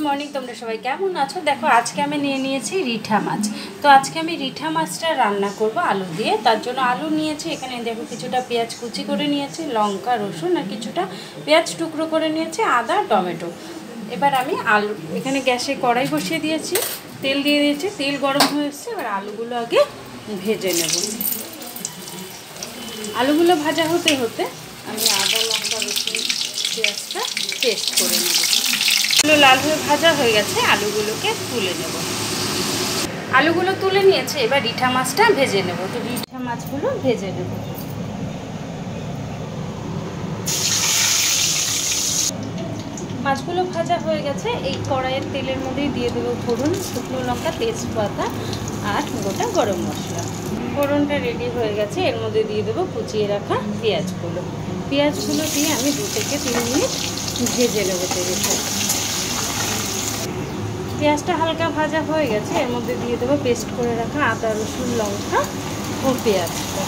Morning, তোমরা সবাই কেমন আছো? দেখো আজকে আমি নিয়ে নিয়েছি রিঠা মাছ। তো আজকে আমি রিঠা মাছটা রান্না করব আলু দিয়ে। তার জন্য আলু নিয়েছি, এখানে দেখো কিছুটা পেঁয়াজ কুচি করে নিয়েছি, লঙ্কা রসুন আর কিছুটা পেঁয়াজ টুকরো করে নিয়েছি, আদা টমেটো। এবার আমি আলু এখানে গ্যাসে কড়াই বসিয়ে দিয়েছি, তেল দিয়ে দিয়েছি, তেল গরম হয়ে এসছে। এবার আলুগুলো আগে ভেজে নেব। আলুগুলো ভাজা হতে হতে আমি আদা লঙ্কা রসুন পেঁয়াজটা পেস্ট করে নেব। লাল হয়ে ভাজা হয়ে গেছে, আলুগুলোকে তুলে নেব। আলুগুলো তুলে নিয়েছে, এবার রিঠা মাছটা ভেজে নেব। তো রিঠা মাছগুলো ভেজে নেব। মাছগুলো ভাজা হয়ে গেছে, এই কড়াইয়ের তেলের মধ্যেই দিয়ে দেবো ফোড়ন, শুকনো লঙ্কা, তেজপাতা আর গোটা গরম মশলা। ফোড়নটা রেডি হয়ে গেছে, এর মধ্যে দিয়ে দেবো কুচিয়ে রাখা পেঁয়াজগুলো। পেঁয়াজগুলো দিয়ে আমি 2 থেকে 3 মিনিট ভেজে নেব তেলের সাথে। পেঁয়াজটা হালকা ভাজা হয়ে গেছে, এর মধ্যে দিয়ে দেবো পেস্ট করে রাখা আদা রসুন লঙ্কা ও পেঁয়াজটা।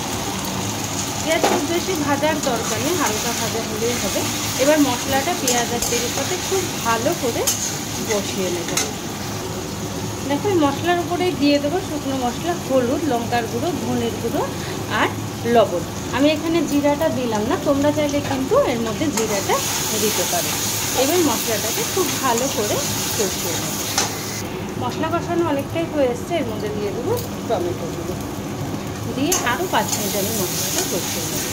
পেঁয়াজ খুব বেশি ভাজার দরকার নেই, হালকা ভাজা হলেই হবে। এবার মশলাটা পেঁয়াজ আর তেলের সাথে খুব ভালো করে বসিয়ে নেব। দেখো এই মশলার উপরেই দিয়ে দেবো শুকনো মশলা, হলুদ, লঙ্কার গুঁড়ো, ধনের গুঁড়ো আর লবণ। আমি এখানে জিরাটা দিলাম না, তোমরা চাইলে কিন্তু এর মধ্যে জিরাটা দিতে পারো। এবার মশলাটাকে খুব ভালো করে কষিয়ে নেব। মশলা কষানো অনেকটাই হয়ে এসছে, এর মধ্যে দিয়ে দেবো টমেটোগুলো, দিয়ে আরও 5 মিনিট আমি মশলাটা কষিয়ে নেব।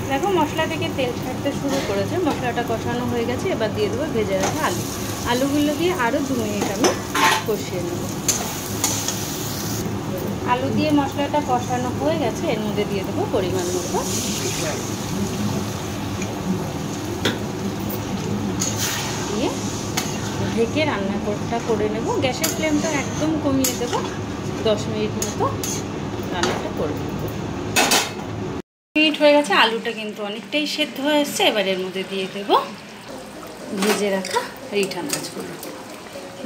দেখো মশলা থেকে তেল ছাড়তে শুরু করেছে, মশলাটা কষানো হয়ে গেছে। এবার দিয়ে দেবো ভেজে রাখা আলুগুলো দিয়ে আরও 2 মিনিট আমি কষিয়ে নেব। আলু দিয়ে মশলাটা কষানো হয়ে গেছে, এর মধ্যে দিয়ে দেবো পরিমাণ মতো জল, দিয়ে ঢেকে রান্নাটা করে নেব। গ্যাসের ফ্লেমটা একদম কমিয়ে দেবো, 10 মিনিট মতো রান্নাটা করে নেব। মিনিট হয়ে গেছে, আলুটা কিন্তু অনেকটাই সেদ্ধ হয়ে এসছে। এবার এর মধ্যে দিয়ে দেবো ভেজে রাখা রিঠা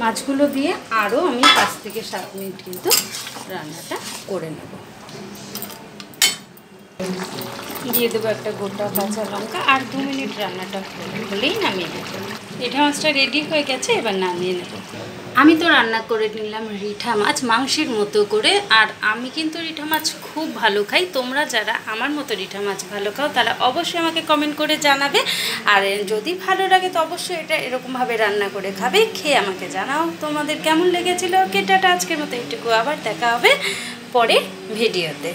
মাছগুলো দিয়ে আরও আমি 5 থেকে 7 মিনিট কিন্তু রান্নাটা করে নেব। দিয়ে দেবো একটা গোটা কাঁচা লঙ্কা, আর 2 মিনিট রান্নাটা হলেই নামিয়ে নেব। রিঠা মাছটা রেডি হয়ে গেছে, এবার নামিয়ে নেব। আমি তো রান্না করে নিলাম রিঠা মাছ মাংসের মতো করে। আর আমি কিন্তু রিঠা মাছ খুব ভালো খাই। তোমরা যারা আমার মতো রিঠা মাছ ভালো খাও তারা অবশ্যই আমাকে কমেন্ট করে জানাবে। আর যদি ভালো লাগে তো অবশ্যই এটা এরকমভাবে রান্না করে খাবে, খেয়ে আমাকে জানাও তোমাদের কেমন লেগেছিল। টাটা, আজকের মতো এইটুকু, আবার দেখা হবে পরে ভিডিওতে।